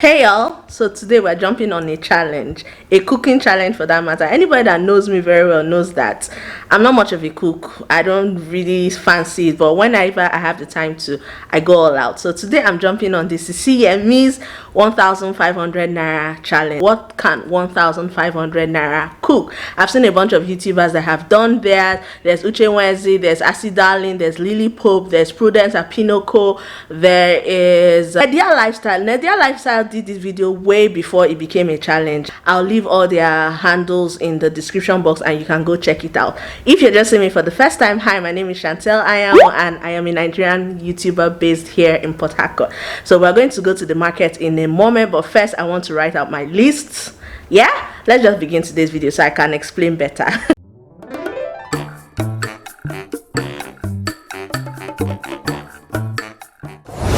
Hey y'all, so today we're jumping on a challenge, a cooking challenge for that matter. Anybody that knows me very well knows that I'm not much of a cook. I don't really fancy it, but whenever I have the time to, I go all out. So today I'm jumping on the Sisiyemmie's 1,500 naira challenge. What can 1,500 naira cook? I've seen a bunch of YouTubers that have done that. There's Uche Wenzi, there's Asi Darling, there's Lily Pope, there's Prudence Apinoko, there is Nadia Lifestyle. Nadia Lifestyle did this video way before it became a challenge. I'll leave all their handles in the description box and you can go check it out. If you're just seeing me for the first time, hi, my name is Chantel Ayamo and I am a Nigerian YouTuber based here in Port Harcourt. So we're going to go to the market in a moment, but first I want to write out my list. Yeah, let's just begin today's video so I can explain better.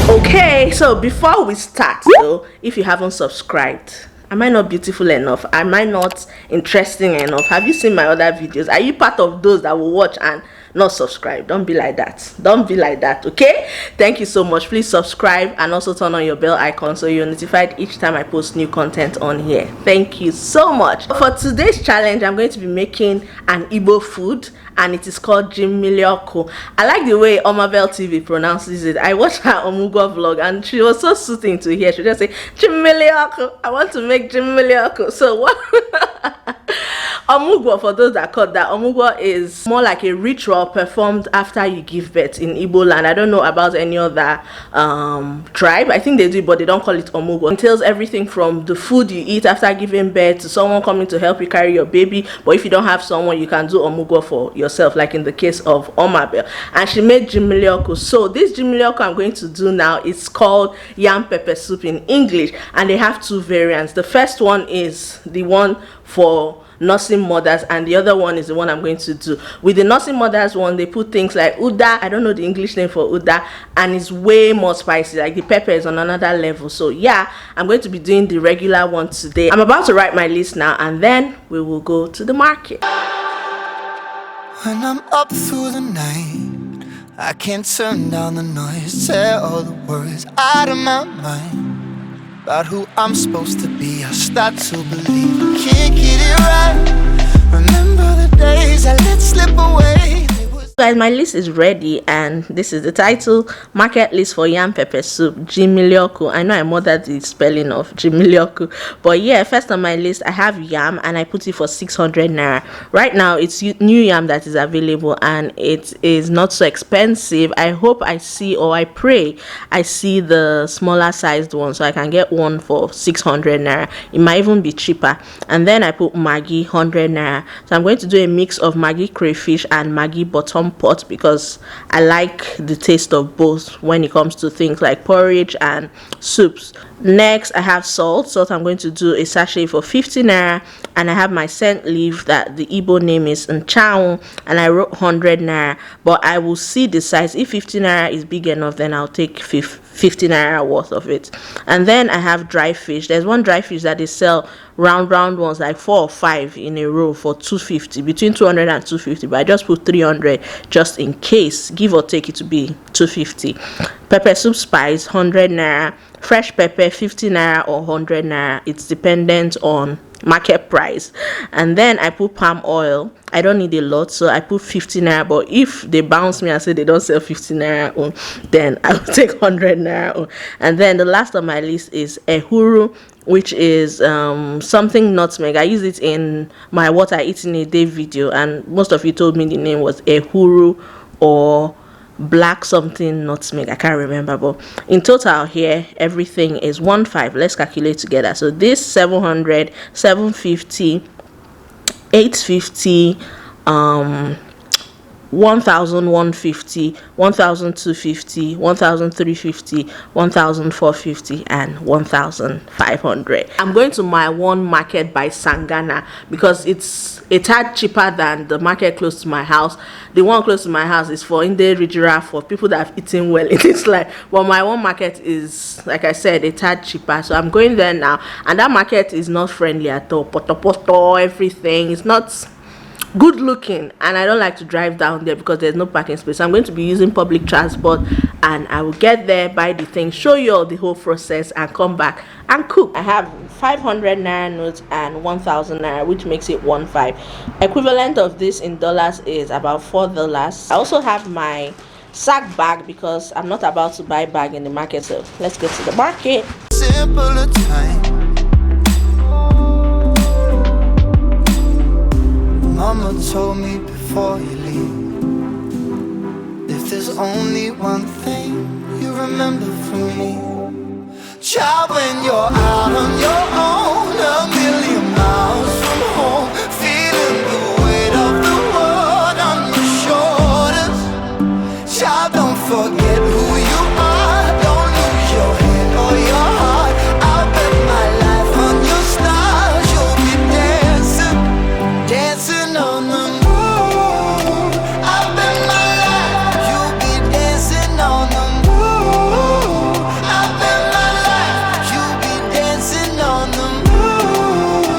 Okay, so before we start though, if you haven't subscribed, am I not beautiful enough? Am I not interesting enough? Have you seen my other videos? Are you part of those that will watch and not subscribe? Don't be like that. Don't be like that, okay? Thank you so much. Please subscribe and also turn on your bell icon so you're notified each time I post new content on here. Thank you so much. For today's challenge, I'm going to be making an Igbo food and it is called Ji Mmiri Oku. I like the way Omabel TV pronounces it. I watched her Omugwo vlog and she was so soothing to hear. She just say Ji Mmiri Oku. I want to make Ji Mmiri Oku. So what? Omugwo, for those that caught that, Omugwo is more like a ritual performed after you give birth in Igbo land. I don't know about any other tribe. I think they do, but they don't call it Omugwo. It entails everything from the food you eat after giving birth to someone coming to help you carry your baby. But if you don't have someone, you can do Omugwo for yourself, like in the case of Omabel. And she made Ji Mmiri Oku. So this Ji Mmiri Oku I'm going to do now is called Yam Peppersoup in English, and they have two variants. The first one is the one for nursing mothers and the other one is the one I'm going to do. With the nursing mothers one, they put things like uda, I don't know the English name for uda, and it's way more spicy. Like the pepper is on another level. So yeah, I'm going to be doing the regular one today. I'm about to write my list now and then we will go to the market. When I'm up through the night, I can't turn down the noise, say all the words out of my mind about who I'm supposed to be. I start to believe I can't get it right. Remember the days I let slip away. Guys, my list is ready and this is the title: market list for Yam Peppersoup, Ji Mmiri Oku. I know I murdered the spelling of Ji Mmiri Oku, but yeah, first on my list I have yam and I put it for 600 naira. Right now it's new yam that is available and it is not so expensive. I hope I see, or I pray I see the smaller sized one so I can get one for 600 naira. It might even be cheaper. And then I put Maggi 100 naira. So I'm going to do a mix of Maggi crayfish and Maggi bottom pot because I like the taste of both when it comes to things like porridge and soups. Next I have salt. I'm going to do a sachet for 50 naira, and I have my scent leaf that the Igbo name is Nchao, and I wrote 100 naira, but I will see the size. If 50 naira is big enough, then I'll take 50 naira worth of it. And then I have dry fish. There's one dry fish that they sell round ones, like 4 or 5 in a row for 250, between 200 and 250, but I just put 300 just in case, give or take it to be 250. Pepper soup spice 100 naira, fresh pepper 50 naira or 100 naira. It's dependent on market price. And then I put palm oil. I don't need a lot, so I put 50 naira, but if they bounce me and say they don't sell 50 naira then I will take 100 naira. And then the last on my list is ehuru, which is something nutmeg. I use it in my what I eat in a day video and most of you told me the name was ehuru or black something nutmeg. I can't remember, but in total here everything is 15. Let's calculate together. So this 700, 750, 850, 1,150, 1,250, 1,350, 1,450, and 1,500. I'm going to my one market by Sangana because it's a tad cheaper than the market close to my house. The one close to my house is for Inde Rijira, for people that have eaten well in this life. But my one market is, like I said, a tad cheaper. So I'm going there now, and that market is not friendly at all. Poto, everything. It's not good looking, and I don't like to drive down there because there's no parking space. I'm going to be using public transport and I will get there, buy the thing, show you all the whole process, and come back and cook. I have 500 naira notes and 1000 naira, which makes it 1.5. Equivalent of this in dollars is about $4. I also have my sack bag because I'm not about to buy bag in the market, so let's go to the market. Simpler time. Mama told me before you leave, if there's only one thing you remember from me, child, when you're out on your own, a million miles from home, feeling the weight of the world on your shoulders, child, don't forget who you are, don't lose your head or your heart. I'll bet my life on your stars, you'll be dancing, dancing on the moon. I'll bet my life you'll be dancing on the moon. I'll bet my life you'll be dancing on the moon.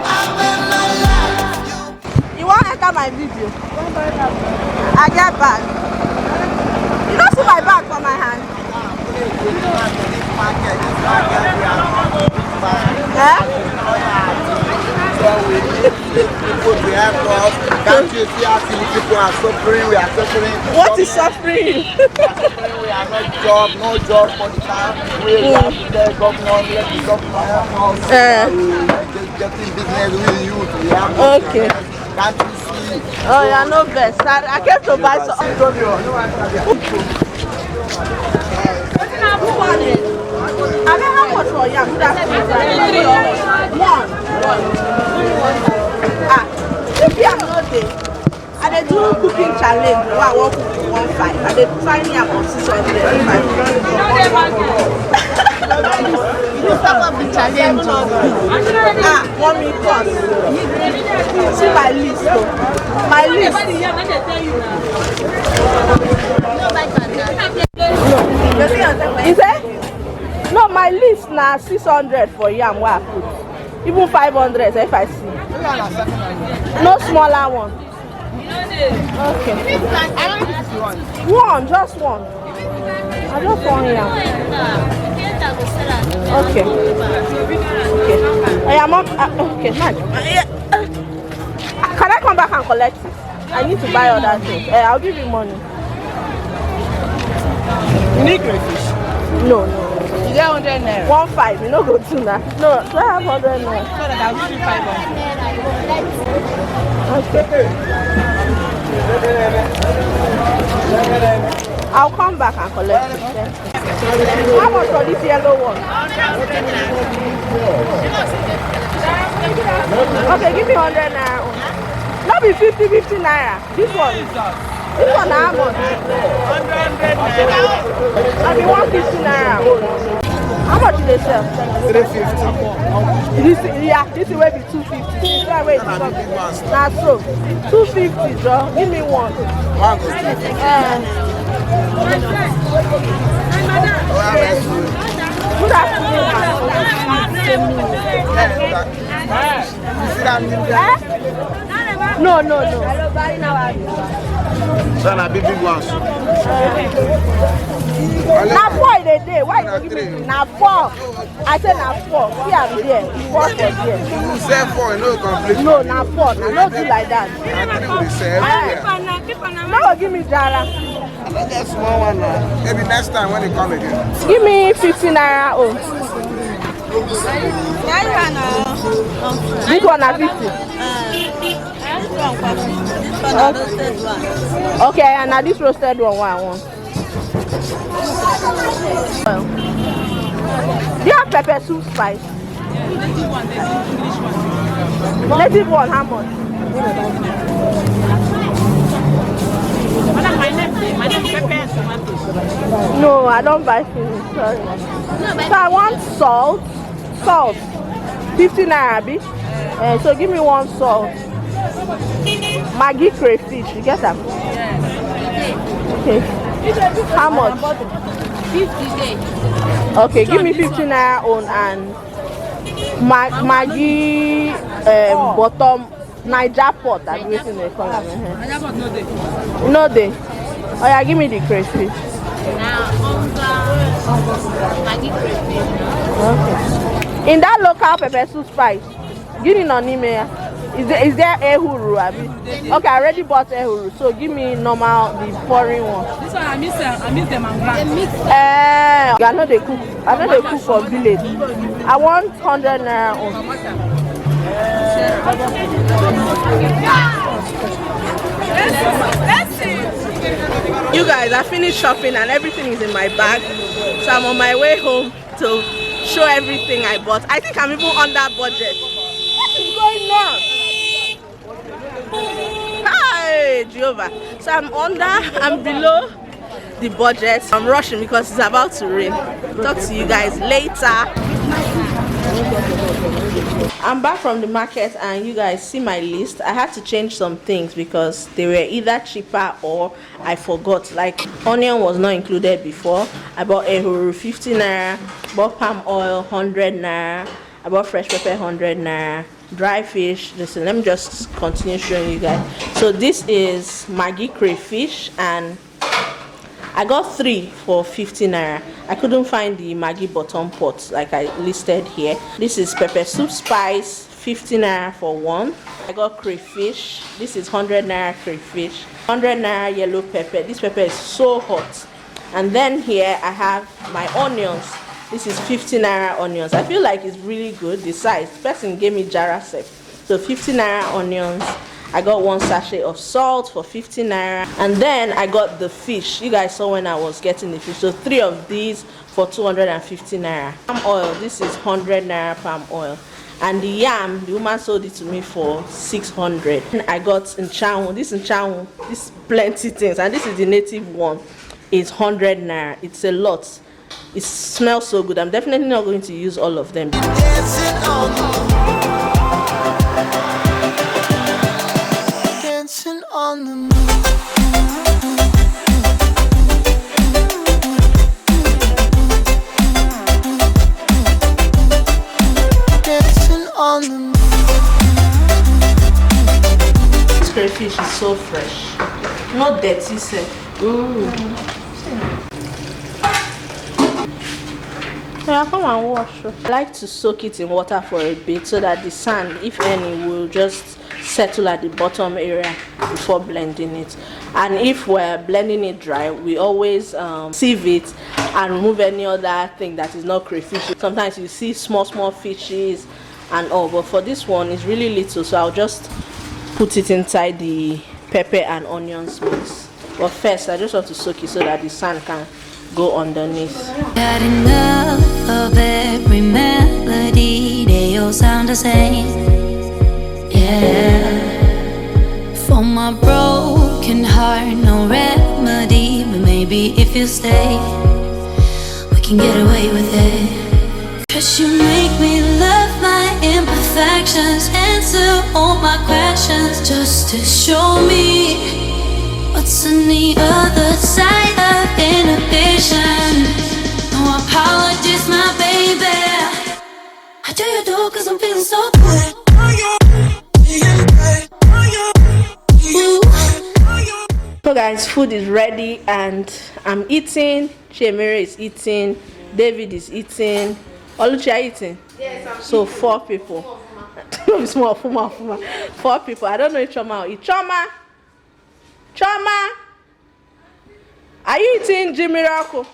I'll bet my life You want to enter my video? I get bag. You don't see my bag for my hand. Yeah? We have lost. Can't you see how people are suffering? We are suffering. What is suffering? We are not job, no job for the time. We have to tell government, let the government help us. Just getting business with youth. We have no Okay. Can't you see? Oh, yeah, no best. I came to buy some. I mean, how much for yam? One. Ah, if you are not there, and they do cooking challenge, I want to cook 1.5, and they find yam on 600. You stop up the challenge. Ah, mommy, cost. See my list, though. My list. Is it? No, my list now 600 for yam. What I put? Even 500 if I see. No smaller one. Okay. One, just one. I just want yam. Okay. Okay. I am up. Okay, man. Can I come back and collect it? I need to buy other things. I'll give you money. You need crayfish? No. You get 100 naira. 1.5. You know go to now. No, so I have 100 naira. So that I'll give you 500. Okay. I'll come back and collect it. How much for this yellow one? Okay, give me 100 naira. Not be 50 naira. This one how much? 100 naira. I'll be 150 naira. How much do they sell? 350. This will be 250. This one wait. That's so. 250, Joe. Give me one. Good afternoon. No. Son, a big ones. Now 4 in a day. Why you give me? Now 4. I said now 4. See, I'm there. 4 for there. You say 4, no conflict. No, now 4. Now don't do like that. I think we say everywhere. Now give me Jara. Let's get small one now. Maybe next time when you come again. Give me 50 naira. Oh. This one are 50. Okay, and now this roasted one, what I want. Do you have pepper soup spice? Native one, how much? No, I don't buy fish, sorry. So I want salt. 50 naira, abi? So give me one salt. Maggi crayfish, you get them? Okay. How much? 50. Okay, give me 50 naira on and Maggi bottom Niger pot. I'm waiting the color. No day. Oh yeah, give me the crayfish. Now, Maggi crayfish. Okay. In that local pepper soup spice, give me no name. Is there ehuru? Okay, I already bought ehuru, so give me normal, the foreign one. This one I miss them and grand. I know they cook. I know they cook for village. I want 100 naira. You guys, I finished shopping and everything is in my bag, so I'm on my way home to show everything I bought. I think I'm even under budget. What is going on? Hi, Jehovah. So I'm below the budget. I'm rushing because it's about to rain. Talk to you guys later. I'm back from the market and you guys see my list. I had to change some things because they were either cheaper or I forgot. Like onion was not included before. I bought ehuru 50 naira, bought palm oil 100 naira, I bought fresh pepper 100 naira, dry fish. Listen, let me just continue showing you guys. So this is Maggi crayfish and I got 3 for 50 naira. I couldn't find the Maggi bottom pot like I listed here. This is pepper soup spice, 50 naira for 1. I got crayfish. This is 100 naira crayfish. 100 naira yellow pepper. This pepper is so hot. And then here I have my onions. This is 50 naira onions. I feel like it's really good. The size. The person gave me Jara set. So 50 naira onions. I got 1 sachet of salt for 50 naira, and then I got the fish. You guys saw when I was getting the fish. So 3 of these for 250 naira. Palm oil, this is 100 naira palm oil. And the yam, the woman sold it to me for 600. And I got nchanwu. This plenty things, and this is the native one. It's 100 naira. It's a lot. It smells so good. I'm definitely not going to use all of them. On the moon. Dancing on the moon. This crayfish is so fresh. Not dirty, sir. Yeah, come and wash. I like to soak it in water for a bit so that the sand, if any, will just settle at the bottom area before blending it. And if we're blending it dry, we always sieve it and remove any other thing that is not crayfish. Sometimes you see small fishes and all, but for this one it's really little, so I'll just put it inside the pepper and onions mix. But first I just want to soak it so that the sand can go underneath. Got enough of every melody, they all sound the same. Yeah, for my broken heart, no remedy. But maybe if you stay, we can get away with it. 'Cause you make me love my imperfections, answer all my questions, just to show me what's on the other side of inhibition. No apologies, my baby. I do you do 'cause I'm feeling so good. So guys, food is ready and I'm eating. Ji Mmiri is eating. David is eating. Oluchi are eating? Yes, so 4 people. Small, 4 people. I don't know if Choma will eat. Choma, are you eating Ji Mmiri Oku?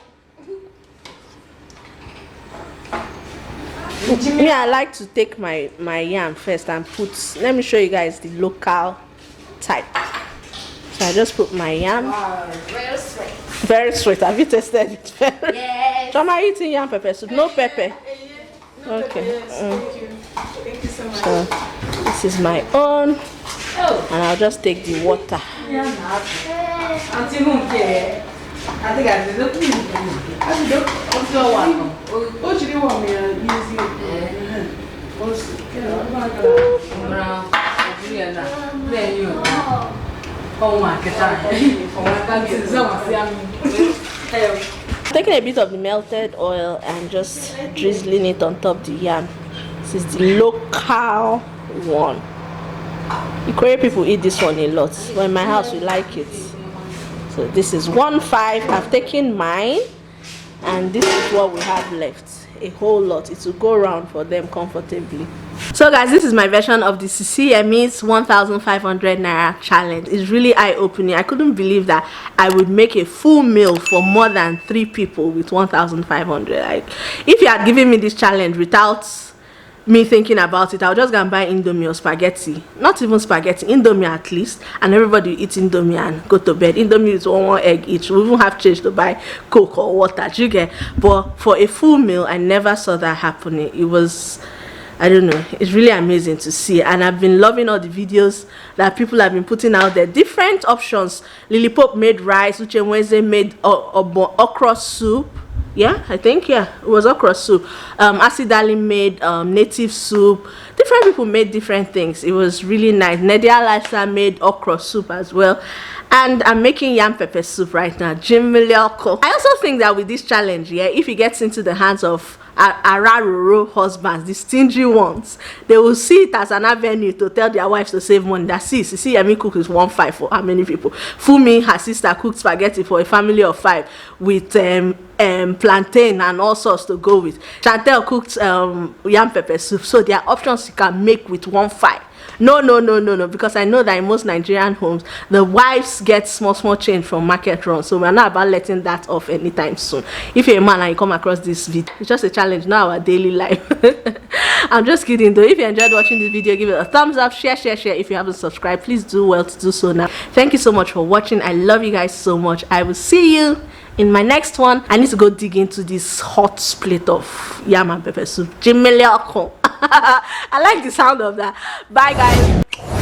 Me, I like to take my yam first and put. Let me show you guys the local type. So I just put my yam. Wow, very sweet. Very sweet. Have you tasted it? Yes. So am I eating yam pepper soup? No pepper. No Okay. pepper, yes. Thank you. Thank you so much. So this is my own, and I'll just take the water. I think I did not. I did also one. Oh, she didn't want me to use it. Oh my God. Taking a bit of the melted oil and just drizzling it on top the yam. This is the local one. The Korean people eat this one a lot. But in my house we like it. So this is 1.5. I've taken mine and this is what we have left. A whole lot. It will go around for them comfortably. So guys, this is my version of the Sisiemmie's 1,500 naira challenge. It's really eye-opening. I couldn't believe that I would make a full meal for more than 3 people with 1,500. Like, if you had given me this challenge without me thinking about it, I'll just go and buy indomie or spaghetti. Not even spaghetti, indomie at least, and everybody eat indomie and go to bed. Indomie is one egg each. We even have change to buy coke or water. Do you get? But for a full meal, I never saw that happening. It was, I don't know, it's really amazing to see. And I've been loving all the videos that people have been putting out there. Different options. Lily Pope made rice, Uche Wednesday made okra soup. Yeah, I think, yeah, it was okra soup. Acid Darling made native soup. Different people made different things. It was really nice. Nadia Lifestyle made okra soup as well. And I'm making yam pepper soup right now. Ji Mmiri Oku. I also think that with this challenge, yeah, if it gets into the hands of Araroro husbands, the stingy ones, they will see it as an avenue to tell their wives to save money. That Sisiyemmie cook is 1.5 for how many people? Fumi, her sister, cooked spaghetti for a family of 5 with plantain and all sorts to go with. Chantel cooked yam pepper soup. So there are options you can make with 1.5. No, because I know that in most Nigerian homes the wives get small change from market run, so we're not about letting that off anytime soon. If you're a man and you come across this video, it's just a challenge, not our daily life. I'm just kidding though. If you enjoyed watching this video, give it a thumbs up, share. If you haven't subscribed, please do well to do so now. Thank you so much for watching. I love you guys so much. I will see you in my next one. I need to go dig into this hot plate of yam and pepper soup. Ji Mmiri Oku. I like the sound of that. Bye guys.